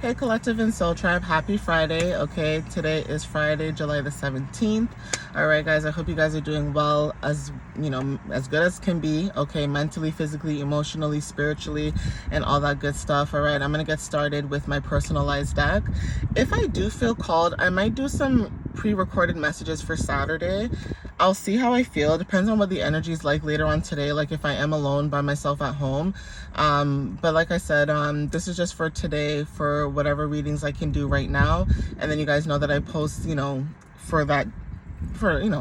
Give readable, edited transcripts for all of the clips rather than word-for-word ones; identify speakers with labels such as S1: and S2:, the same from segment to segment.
S1: Hey Collective and Soul Tribe, happy Friday. Okay, today is Friday, July the 17th. All right, guys, I hope you guys are doing well, as you know, as good as can be. Okay, mentally, physically, emotionally, spiritually, and all that good stuff. All right, I'm gonna get started with my personalized deck. If I do feel called, I might do some pre-recorded messages for Saturday. I'll see how I feel. Depends on what the energy is like later on today, like if I am alone by myself at home. But like I said, this is just for today, for whatever readings I can do right now. And then you guys know that I post, for that,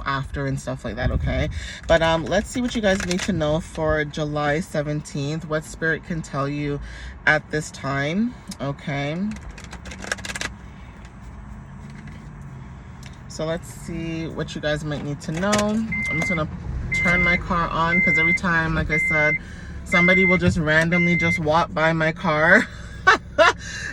S1: after and stuff like that, okay? But let's see what you guys need to know for July 17th, what Spirit can tell you at this time, okay? So let's see what you guys might need to know. I'm just gonna turn my car on because every time, like I said, somebody will just randomly just walk by my car.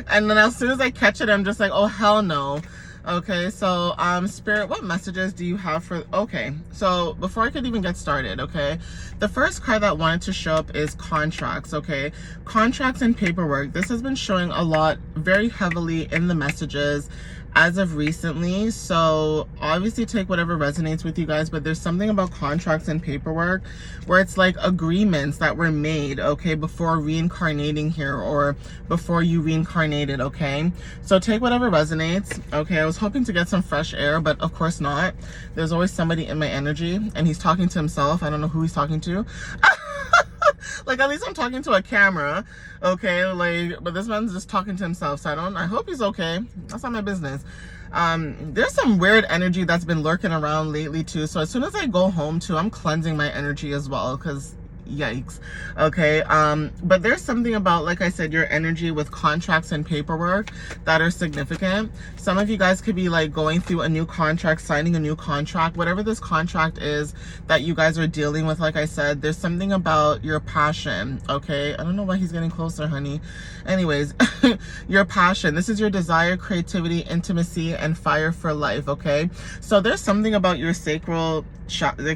S1: And then as soon as I catch it, I'm just like, oh, hell no. Okay, so Spirit, what messages do you have for, okay, so before I could even get started, okay, the first card that wanted to show up is contracts, okay? Contracts and paperwork. This has been showing a lot, very heavily in the messages as of recently. So obviously take whatever resonates with you guys, but there's something about contracts and paperwork where it's like agreements that were made, okay, before reincarnating here or before you reincarnated, okay? So take whatever resonates, okay? I was hoping to get some fresh air, but of course not. There's always somebody in my energy and he's talking to himself. I don't know who he's talking to. Like, at least I'm talking to a camera, okay? Like, but this man's just talking to himself, so I hope he's okay. That's not my business. There's some weird energy that's been lurking around lately too, so as soon as I go home too, I'm cleansing my energy as well, because yikes, okay? But there's something about, like I said, your energy with contracts and paperwork that are significant. Some of you guys could be like going through a new contract, signing a new contract, whatever this contract is that you guys are dealing with. Like I said, there's something about your passion, okay? I don't know why he's getting closer, honey. Anyways, your passion, this is your desire, creativity, intimacy, and fire for life, okay? So there's something about your sacral chakra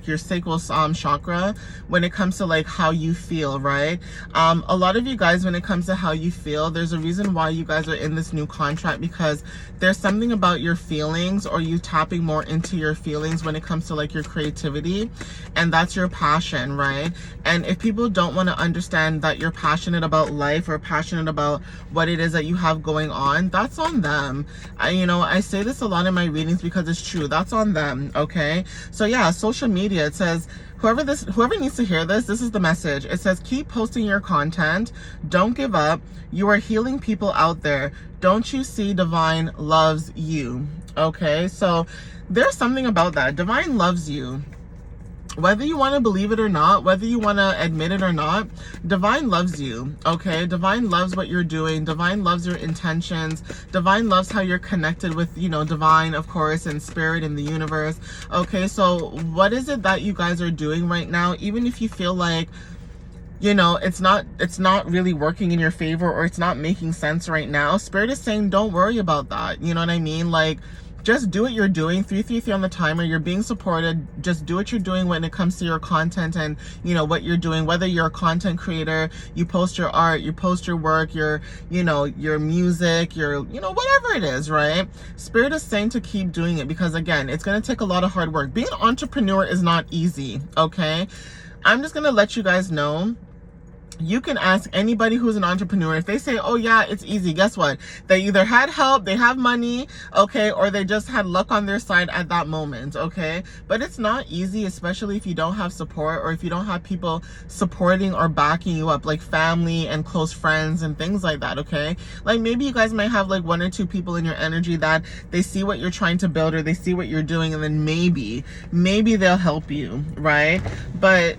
S1: when it comes to like how you feel, right? A lot of you guys, when it comes to how you feel, there's a reason why you guys are in this new contract, because there's something about your feelings, or you tapping more into your feelings when it comes to like your creativity, and that's your passion, right? And if people don't want to understand that you're passionate about life or passionate about what it is that you have going on, that's on them. I say this a lot in my readings because it's true. That's on them, okay? So yeah, social media, it says, whoever needs to hear this, this is the message. It says, keep posting your content. Don't give up. You are healing people out there. Don't you see Divine loves you? Okay, so there's something about that. Divine loves you. Whether you want to believe it or not, whether you want to admit it or not, Divine loves you, okay? Divine loves what you're doing. Divine loves your intentions. Divine loves how you're connected with, Divine, of course, and Spirit and the universe, okay? So what is it that you guys are doing right now? Even if you feel like, it's not really working in your favor, or it's not making sense right now, Spirit is saying, don't worry about that. You know what I mean? Like, just do what you're doing. 333 on the timer. You're being supported. Just do what you're doing when it comes to your content and, what you're doing. Whether you're a content creator, you post your art, you post your work, your music, your, whatever it is, right? Spirit is saying to keep doing it because, again, it's going to take a lot of hard work. Being an entrepreneur is not easy, okay? I'm just going to let you guys know. You can ask anybody who's an entrepreneur. If they say, oh yeah, it's easy, guess what? They either had help, they have money, okay, or they just had luck on their side at that moment, okay? But it's not easy, especially if you don't have support, or if you don't have people supporting or backing you up, like family and close friends and things like that, okay? Like, maybe you guys might have like one or two people in your energy that they see what you're trying to build, or they see what you're doing, and then maybe they'll help you, right? But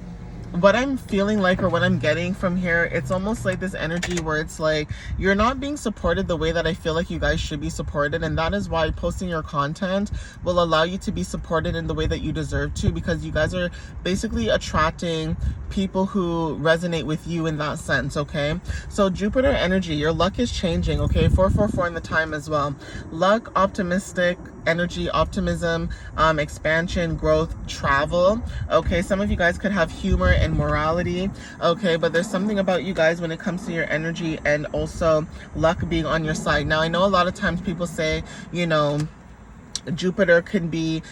S1: what I'm feeling like, or what I'm getting from here, it's almost like this energy where it's like you're not being supported the way that I feel like you guys should be supported, and that is why posting your content will allow you to be supported in the way that you deserve to, because you guys are basically attracting people who resonate with you in that sense, okay? So Jupiter energy, your luck is changing, okay? 444 in the time as well. Luck, optimistic, energy, optimism, expansion, growth, travel. Okay, some of you guys could have humor and morality. Okay, but there's something about you guys when it comes to your energy and also luck being on your side. Now, I know a lot of times people say, you know, Jupiter can be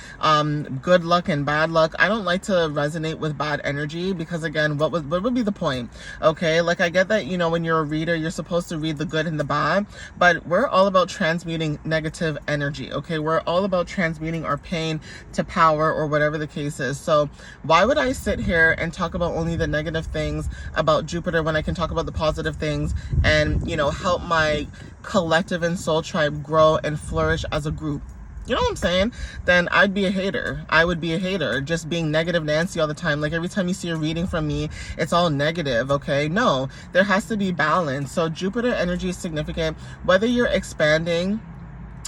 S1: good luck and bad luck. I don't like to resonate with bad energy because, again, what would be the point? Okay, like, I get that, you know, when you're a reader, you're supposed to read the good and the bad, but we're all about transmuting negative energy. Okay, we're all about transmuting our pain to power, or whatever the case is. So why would I sit here and talk about only the negative things about Jupiter when I can talk about the positive things and, you know, help my collective and soul tribe grow and flourish as a group? You know what I'm saying? Then I'd be a hater. I would be a hater, just being negative Nancy all the time. Like, every time you see a reading from me, it's all negative, okay? No, there has to be balance. So Jupiter energy is significant. Whether you're expanding,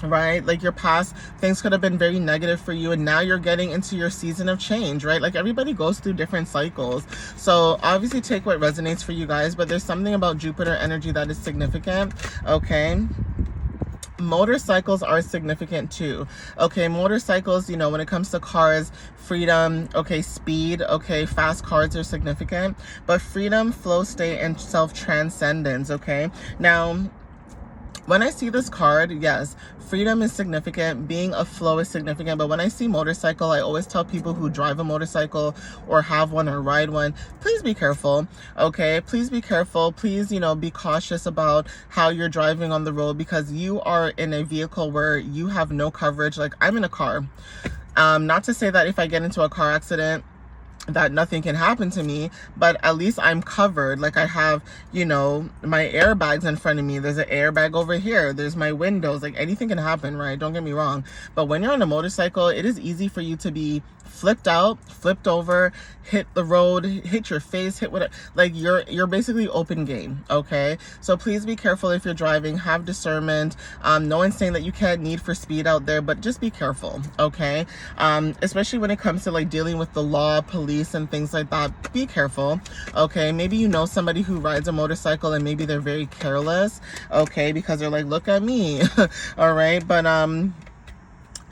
S1: right? Like, your past things could have been very negative for you, and now you're getting into your season of change, right? Like, everybody goes through different cycles. So obviously take what resonates for you guys, but there's something about Jupiter energy that is significant, okay? Motorcycles are significant too. Okay, motorcycles, you know, when it comes to cars, freedom, okay, speed, okay, fast cars are significant, but freedom, flow state, and self-transcendence, okay? Now, when I see this card, yes, freedom is significant, being a flow is significant, but when I see motorcycle, I always tell people who drive a motorcycle or have one or ride one, please be careful, okay? Please be careful. Please, you know, be cautious about how you're driving on the road, because you are in a vehicle where you have no coverage. Like, I'm in a car. Not to say that if I get into a car accident, that nothing can happen to me, but at least I'm covered. Like, I have, you know, my airbags in front of me. There's an airbag over here. There's my windows. Like, anything can happen, right? Don't get me wrong. But when you're on a motorcycle, it is easy for you to be flipped out, flipped over, hit the road, hit your face, hit whatever. Like, you're basically open game, okay? So please be careful if you're driving. Have discernment. No one's saying that you can't need for speed out there, but just be careful, okay? Especially when it comes to, like, dealing with the law, police, and things like that. Be careful, okay? Maybe you know somebody who rides a motorcycle and maybe they're very careless, okay? Because they're like, look at me, all right? But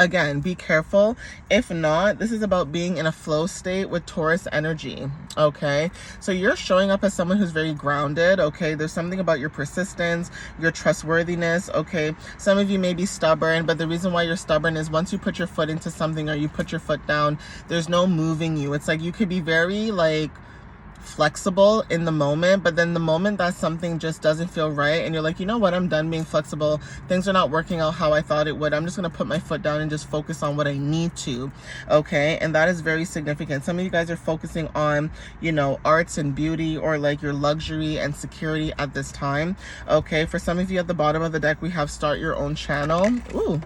S1: again, be careful. If not, this is about being in a flow state with Taurus energy, okay? So you're showing up as someone who's very grounded, okay? There's something about your persistence, your trustworthiness, okay? Some of you may be stubborn, but the reason why you're stubborn is once you put your foot into something or you put your foot down, there's no moving you. It's like you could be very, like, flexible in the moment, but then the moment that something just doesn't feel right and you're like, you know what, I'm done being flexible, things are not working out how I thought it would, I'm just going to put my foot down and just focus on what I need to, okay? And that is very significant. Some of you guys are focusing on, you know, arts and beauty, or like your luxury and security at this time, okay? For some of you at the bottom of the deck, we have start your own channel. Ooh,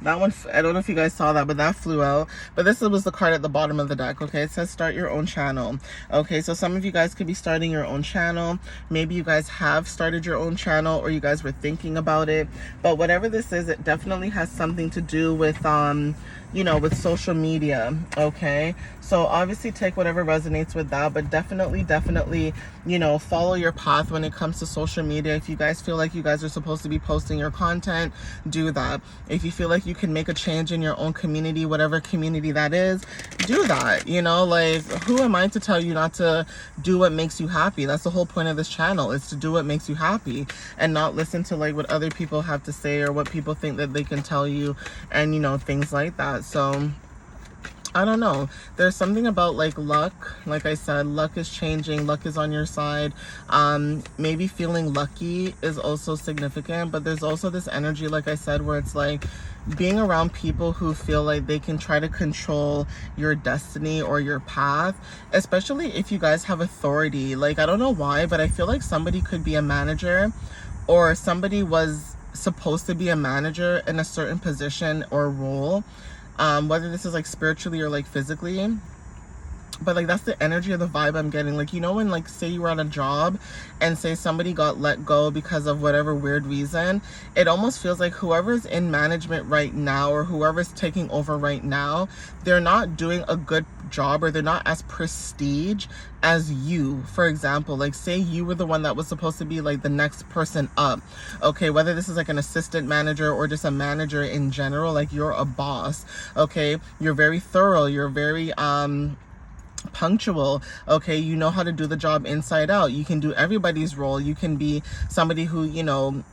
S1: that one, I don't know if you guys saw that, but that flew out. But this was the card at the bottom of the deck, okay? It says start your own channel. Okay, so some of you guys could be starting your own channel. Maybe you guys have started your own channel, or you guys were thinking about it. But whatever this is, it definitely has something to do with, you know, with social media, okay? So obviously take whatever resonates with that, but definitely, you know, follow your path when it comes to social media. If you guys feel like you guys are supposed to be posting your content, do that. If you feel like you can make a change in your own community, whatever community that is, do that. You know, like, who am I to tell you not to do what makes you happy? That's the whole point of this channel, is to do what makes you happy and not listen to, like, what other people have to say or what people think that they can tell you, and, you know, things like that. So I don't know. There's something about, like, luck. Like I said, luck is changing. Luck is on your side. Maybe feeling lucky is also significant, but there's also this energy, like I said, where it's like being around people who feel like they can try to control your destiny or your path, especially if you guys have authority. Like, I don't know why, but I feel like somebody could be a manager, or somebody was supposed to be a manager in a certain position or role, whether this is like spiritually or like physically, but like that's the energy of the vibe I'm getting. Like, you know, when like say you were at a job and say somebody got let go because of whatever weird reason, it almost feels like whoever's in management right now or whoever's taking over right now, they're not doing a good job, or they're not as prestige as you. For example, like say you were the one that was supposed to be like the next person up, okay, whether this is like an assistant manager or just a manager in general, like you're a boss, okay, you're very thorough, you're very punctual, okay, you know how to do the job inside out, you can do everybody's role, you can be somebody who, you know,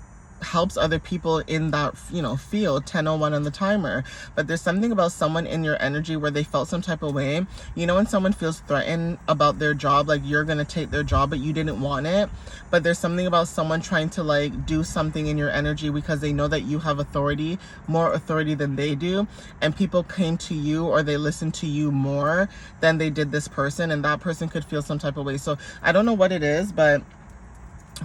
S1: helps other people in that, you know, field. 10:01 on the timer. But there's something about someone in your energy where they felt some type of way. You know, when someone feels threatened about their job, like you're gonna take their job but you didn't want it, but there's something about someone trying to like do something in your energy because they know that you have authority, more authority than they do, and people came to you or they listened to you more than they did this person, and that person could feel some type of way. So I don't know what it is, but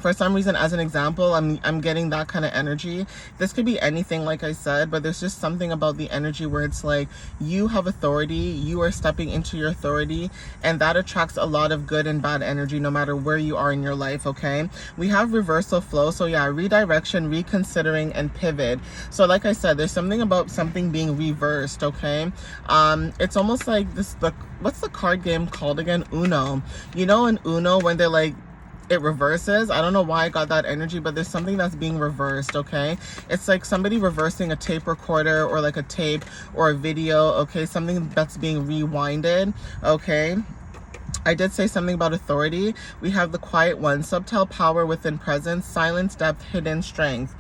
S1: for some reason, as an example, I'm getting that kind of energy. This could be anything, like I said, but there's just something about the energy where it's like you have authority, you are stepping into your authority, and that attracts a lot of good and bad energy no matter where you are in your life, okay? We have reversal flow, so yeah, redirection, reconsidering, and pivot. So like I said, there's something about something being reversed, okay? It's almost like this, what's the card game called again? Uno. You know, in Uno, when they're like, it reverses. I don't know why I got that energy, but there's something that's being reversed, okay? It's like somebody reversing a tape recorder or like a tape or a video, okay? Something that's being rewinded, okay? I did say something about authority. We have the quiet one, subtle power within presence, silence, depth, hidden strength.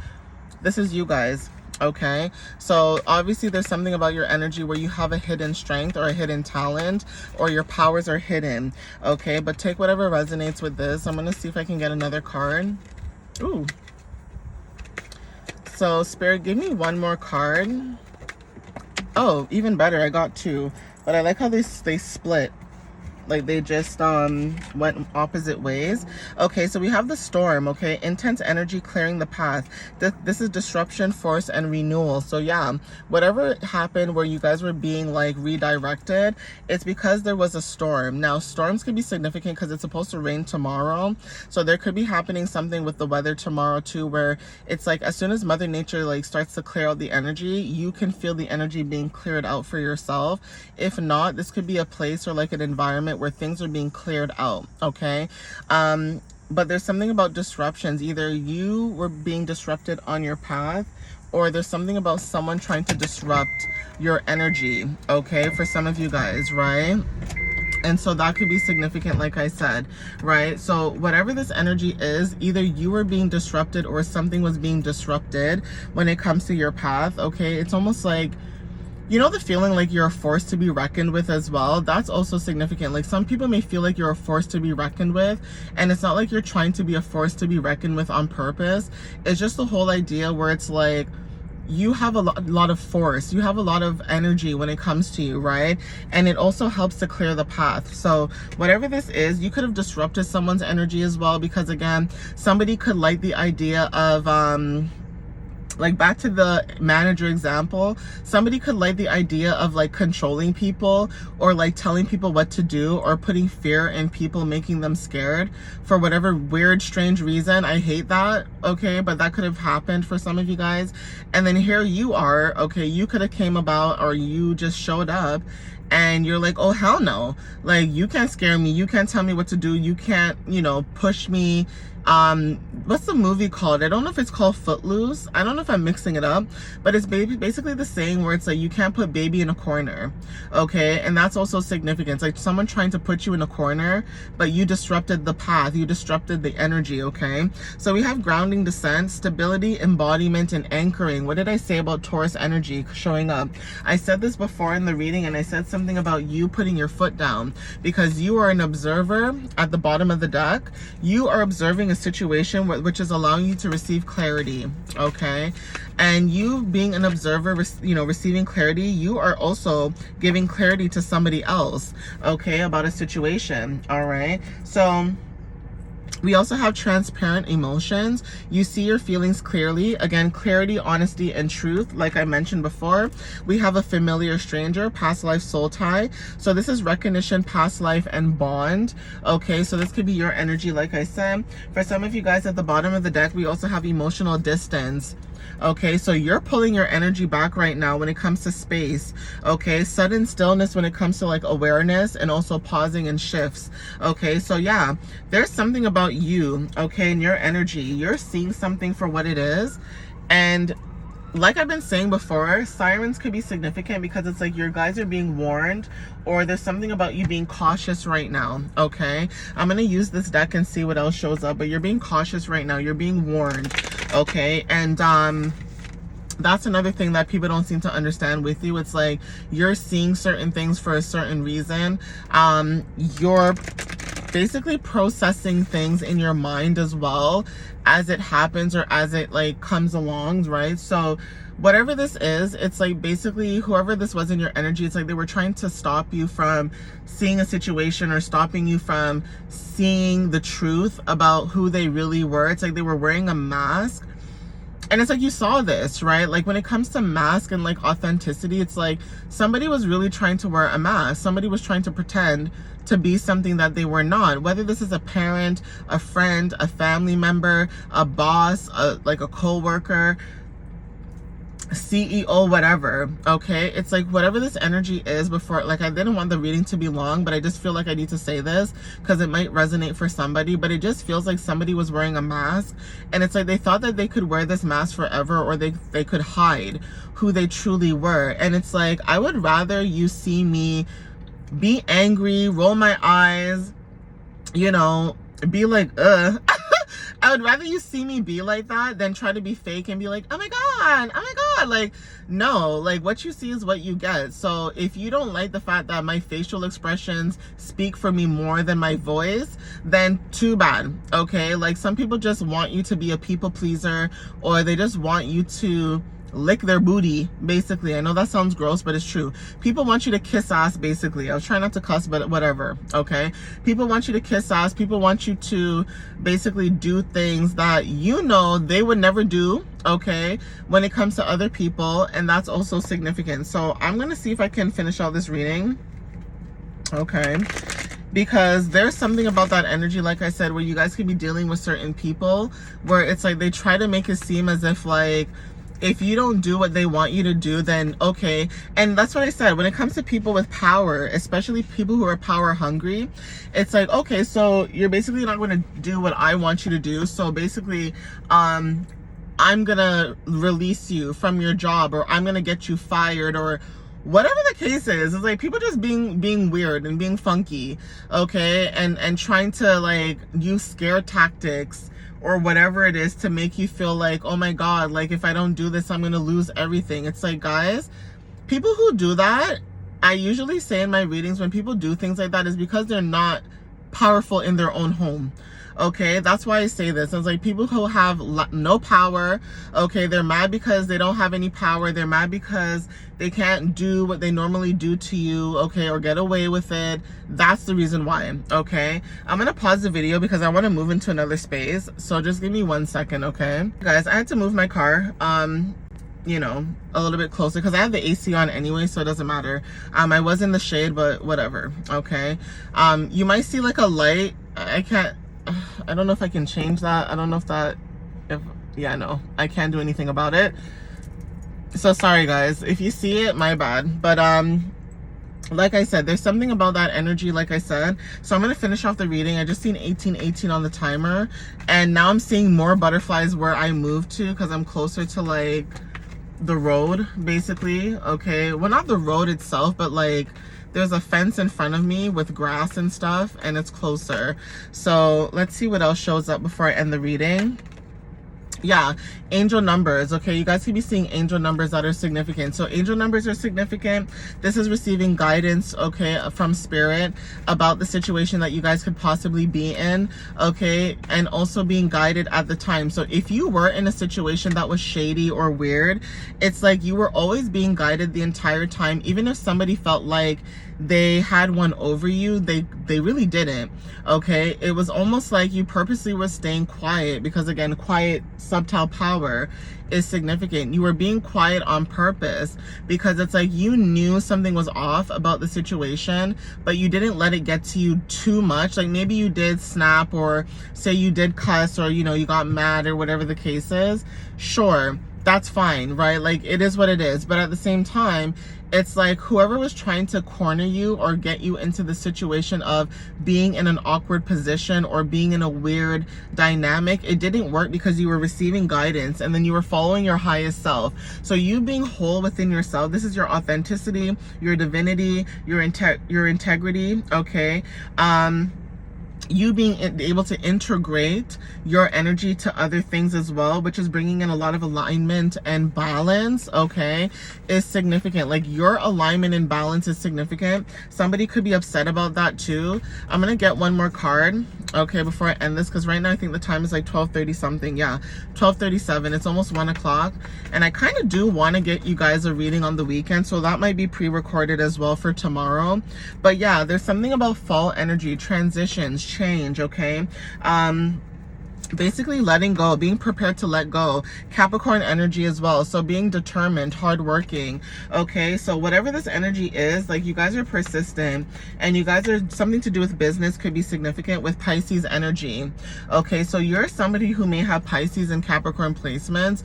S1: This is you guys. Okay, so obviously there's something about your energy where you have a hidden strength or a hidden talent, or your powers are hidden, okay? But take whatever resonates with this. I'm gonna see if I can get another card. Ooh. So Spirit, give me one more card. Oh, even better, I got two. But I like how they split. Like they just went opposite ways. Okay, so we have the storm, okay? Intense energy clearing the path. This is disruption, force, and renewal. So yeah, whatever happened where you guys were being like redirected, it's because there was a storm. Now, storms could be significant because it's supposed to rain tomorrow. So there could be happening something with the weather tomorrow too, where it's like as soon as Mother Nature like starts to clear out the energy, you can feel the energy being cleared out for yourself. If not, this could be a place or like an environment where things are being cleared out, okay? But there's something about disruptions. Either you were being disrupted on your path, or there's something about someone trying to disrupt your energy, okay? For some of you guys, right? And so that could be significant, like I said, right? So whatever this energy is, either you were being disrupted or something was being disrupted when it comes to your path, okay? It's almost like, you know, the feeling like you're a force to be reckoned with as well. That's also significant. Like some people may feel like you're a force to be reckoned with, and it's not like you're trying to be a force to be reckoned with on purpose. It's just the whole idea where it's like, you have a lot of force, you have a lot of energy when it comes to you, right? And it also helps to clear the path. So whatever this is, you could have disrupted someone's energy as well, because again, somebody could like the idea of like back to the manager example, somebody could like the idea of like controlling people, or like telling people what to do, or putting fear in people, making them scared for whatever weird, strange reason. I hate that, okay? But that could have happened for some of you guys. And then here you are, okay? You could have came about, or you just showed up, and you're like, oh, hell no. Like, you can't scare me. You can't tell me what to do. You can't, you know, push me. What's the movie called? I don't know if it's called Footloose. I don't know if I'm mixing it up, but it's basically the saying where it's like, you can't put baby in a corner, okay? And that's also significant. It's like someone trying to put you in a corner, but you disrupted the path. You disrupted the energy, okay? So we have grounding, descent, stability, embodiment, and anchoring. What did I say about Taurus energy showing up? I said this before in the reading, and I said something about you putting your foot down, because you are an observer at the bottom of the deck. You are observing a situation which is allowing you to receive clarity, okay? And you being an observer, you know, receiving clarity, you are also giving clarity to somebody else, okay, about a situation, all right? So We also have transparent emotions. You see your feelings clearly. Again, clarity, honesty, and truth, like I mentioned before. We have a familiar stranger, past life soul tie. So this is recognition, past life, and bond. Okay, so this could be your energy, like I said. For some of you guys at the bottom of the deck, we also have emotional distance. Okay, so you're pulling your energy back right now when it comes to space. Okay, sudden stillness when it comes to like awareness, and also pausing and shifts. Okay, so yeah, there's something about you, okay, and your energy. You're seeing something for what it is. And like I've been saying before, sirens could be significant because it's like your guys are being warned, or there's something about you being cautious right now. Okay, I'm gonna use this deck and see what else shows up, but you're being cautious right now. You're being warned. Okay, and that's another thing that people don't seem to understand with you. It's like you're seeing certain things for a certain reason. You're basically processing things in your mind as well as it happens, or as it like comes along, right? So whatever this is, it's like basically whoever this was in your energy, it's like they were trying to stop you from seeing a situation, or stopping you from seeing the truth about who they really were. It's like they were wearing a mask. And it's like you saw this, right? Like when it comes to mask and like authenticity, it's like somebody was really trying to wear a mask. Somebody was trying to pretend to be something that they were not. Whether this is a parent, a friend, a family member, a boss, like a co-worker, CEO, whatever. Okay, it's like whatever this energy is before, like I didn't want the reading to be long, but I just feel like I need to say this because it might resonate for somebody. But it just feels like somebody was wearing a mask, and it's like they thought that they could wear this mask forever, or they could hide who they truly were. And it's like, I would rather you see me be angry, roll my eyes, you know, be like, ugh. I would rather you see me be like that than try to be fake and be like, oh my God. Like, no, like what you see is what you get. So if you don't like the fact that my facial expressions speak for me more than my voice, then too bad. Okay, like some people just want you to be a people pleaser, or they just want you to lick their booty, basically. I know that sounds gross, but it's true. People want you to kiss ass, basically. I was trying not to cuss, but whatever. Okay, people want you to kiss ass. People want you to basically do things that you know they would never do, okay, when it comes to other people. And that's also significant. So I'm gonna see if I can finish all this reading, okay, because there's something about that energy, like I said, where you guys could be dealing with certain people where it's like they try to make it seem as if like, if you don't do what they want you to do, then okay. And that's what I said, when it comes to people with power, especially people who are power hungry, it's like, okay, so you're basically not going to do what I want you to do. So basically, I'm gonna release you from your job, or I'm gonna get you fired, or whatever the case is. It's like people just being weird and being funky, okay, and trying to like use scare tactics or whatever it is to make you feel like, oh my God, like if I don't do this, I'm gonna lose everything. It's like, guys, people who do that, I usually say in my readings, when people do things like that, is because they're not powerful in their own home. Okay, that's why I say this. It's like people who have no power, okay, they're mad because they don't have any power. They're mad because they can't do what they normally do to you, okay, or get away with it. That's the reason why, okay? I'm gonna pause the video because I want to move into another space. So just give me 1 second, okay? Guys, I had to move my car, you know, a little bit closer because I have the AC on anyway, so it doesn't matter. I was in the shade, but whatever, okay? You might see like a light. I don't know if I can change that. I don't know yeah, no, I can't do anything about it. So sorry guys, if you see it, my bad. But like I said, there's something about that energy, like I said. So I'm gonna finish off the reading. I just seen 1818 on the timer, and now I'm seeing more butterflies where I moved to because I'm closer to like the road, basically. Okay, well, not the road itself, but like there's a fence in front of me with grass and stuff, and it's closer. So let's see what else shows up before I end the reading. Yeah, angel numbers. Okay, you guys could be seeing angel numbers that are significant. So angel numbers are significant. This is receiving guidance, okay, from spirit about the situation that you guys could possibly be in, okay, and also being guided at the time. So if you were in a situation that was shady or weird, it's like you were always being guided the entire time. Even if somebody felt like they had one over you. They really didn't. Okay, it was almost like you purposely were staying quiet, because again, quiet subtle power is significant. You were being quiet on purpose because it's like you knew something was off about the situation, but you didn't let it get to you too much. Like maybe you did snap, or say you did cuss, or you know, you got mad, or whatever the case is. Sure, that's fine, right? Like it is what it is. But at the same time, it's like whoever was trying to corner you or get you into the situation of being in an awkward position or being in a weird dynamic, it didn't work because you were receiving guidance and then you were following your highest self. So you being whole within yourself, this is your authenticity, your divinity, your integrity, okay? You being able to integrate your energy to other things as well, which is bringing in a lot of alignment and balance, okay, is significant. Like your alignment and balance is significant. Somebody could be upset about that too. I'm gonna get one more card, okay, before I end this, because right now I think the time is like 12:30 something. Yeah, 12:37. It's almost 1 o'clock, and I kind of do want to get you guys a reading on the weekend, so that might be pre-recorded as well for tomorrow. But yeah, there's something about fall energy, transitions, change, okay? Basically letting go, being prepared to let go. Capricorn energy as well, so being determined, hardworking, okay? So whatever this energy is, like you guys are persistent, and you guys are, something to do with business could be significant with Pisces energy, okay? So you're somebody who may have Pisces and Capricorn placements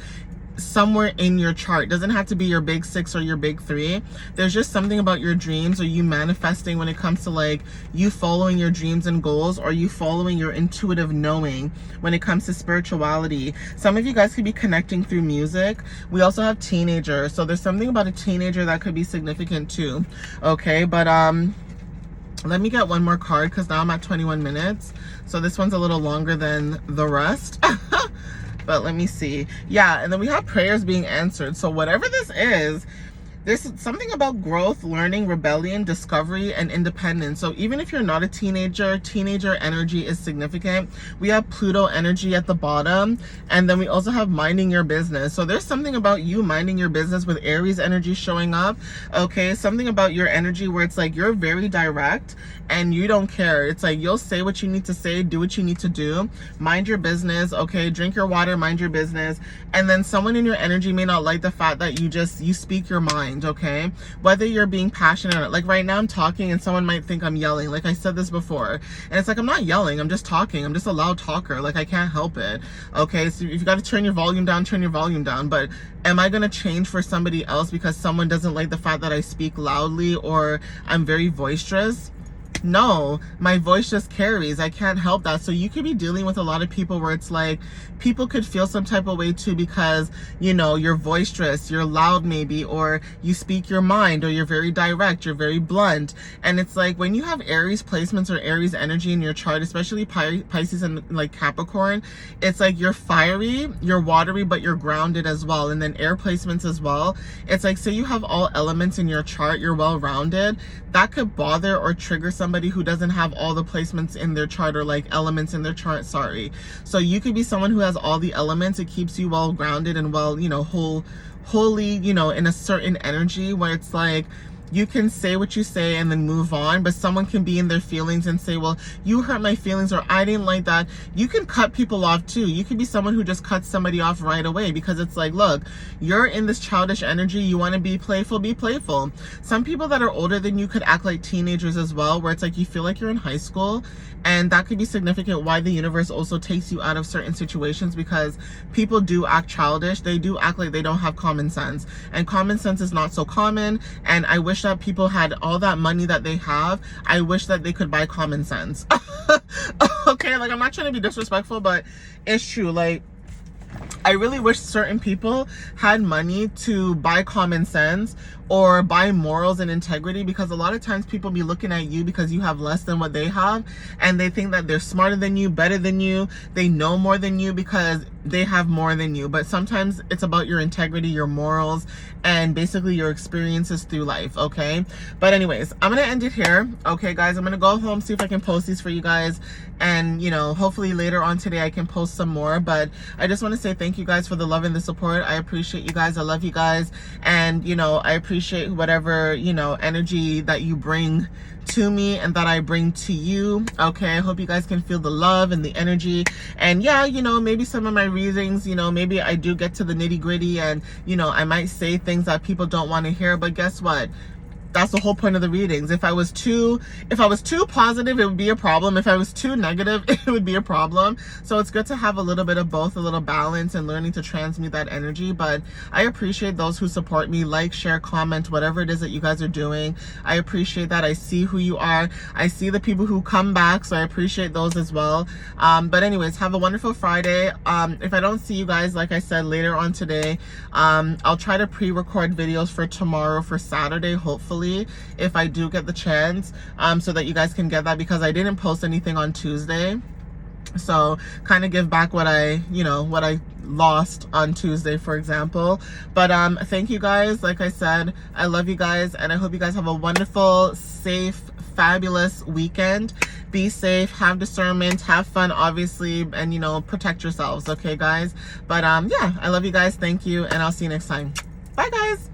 S1: somewhere in your chart. Doesn't have to be your big 6 or your big 3. There's just something about your dreams, or you manifesting when it comes to like you following your dreams and goals, or you following your intuitive knowing when it comes to spirituality. Some of you guys could be connecting through music. We also have teenagers, so there's something about a teenager that could be significant too, okay? But let me get one more card, because now I'm at 21 minutes, so this one's a little longer than the rest. But let me see. Yeah, and then we have prayers being answered. So whatever this is, there's something about growth, learning, rebellion, discovery, and independence. So even if you're not a teenager, teenager energy is significant. We have Pluto energy at the bottom, and then we also have minding your business. So there's something about you minding your business with Aries energy showing up, okay? Something about your energy where it's like you're very direct and you don't care. It's like you'll say what you need to say, do what you need to do, mind your business, okay? Drink your water, mind your business. And then someone in your energy may not like the fact that you speak your mind, okay? Whether you're being passionate or not. Like right now I'm talking and someone might think I'm yelling. Like I said this before, and it's like I'm not yelling, I'm just talking. I'm just a loud talker. Like I can't help it, okay? So if you got to turn your volume down, turn your volume down. But am I gonna change for somebody else because someone doesn't like the fact that I speak loudly or I'm very boisterous? No, my voice just carries. I can't help that. So you could be dealing with a lot of people where it's like people could feel some type of way too because, you know, you're boisterous, you're loud maybe, or you speak your mind, or you're very direct, you're very blunt. And it's like when you have Aries placements or Aries energy in your chart, especially Pisces and like Capricorn, it's like you're fiery, you're watery, but you're grounded as well. And then air placements as well. It's like, say you have all elements in your chart, you're well-rounded. That could bother or trigger somebody who doesn't have all the placements in their chart, or like elements in their chart, sorry. So you could be someone who has all the elements. It keeps you well grounded and well, you know, wholly, you know, in a certain energy where it's like you can say what you say and then move on, but someone can be in their feelings and say, well, you hurt my feelings, or I didn't like that. You can cut people off too. You could be someone who just cuts somebody off right away because it's like, look, you're in this childish energy. You want to be playful, be playful. Some people that are older than you could act like teenagers as well, where it's like you feel like you're in high school. And that could be significant why the universe also takes you out of certain situations, because people do act childish. They do act like they don't have common sense. And common sense is not so common. And I wish that people had all that money that they have. I wish that they could buy common sense. Okay, like I'm not trying to be disrespectful, but it's true. Like, I really wish certain people had money to buy common sense or buy morals and integrity, because a lot of times people be looking at you because you have less than what they have, and they think that they're smarter than you, better than you, they know more than you because they have more than you. But sometimes it's about your integrity, your morals, and basically your experiences through life, okay? But anyways, I'm gonna end it here, okay guys? I'm gonna go home, see if I can post these for you guys, and you know, hopefully later on today I can post some more. But I just want to say thank thank you guys for the love and the support. I appreciate you guys. I love you guys. And, you know, I appreciate whatever, you know, energy that you bring to me and that I bring to you. Okay, I hope you guys can feel the love and the energy. And yeah, you know, maybe some of my readings, you know, maybe I do get to the nitty gritty and, you know, I might say things that people don't want to hear, but guess what? That's the whole point of the readings. If I was too positive, it would be a problem. If I was too negative, it would be a problem. So it's good to have a little bit of both, a little balance and learning to transmute that energy. But I appreciate those who support me, like, share, comment, whatever it is that you guys are doing. I appreciate that. I see who you are. I see the people who come back, so I appreciate those as well. But anyways, have a wonderful Friday. If I don't see you guys, like I said, later on today, I'll try to pre-record videos for tomorrow, for Saturday, hopefully, if I do get the chance, so that you guys can get that, because I didn't post anything on Tuesday. So kind of give back what I lost on Tuesday, for example. But thank you guys. Like I said, I love you guys, and I hope you guys have a wonderful, safe, fabulous weekend. Be safe, have discernment, have fun, obviously, and, you know, protect yourselves. Okay, guys? But yeah, I love you guys. Thank you, and I'll see you next time. Bye, guys.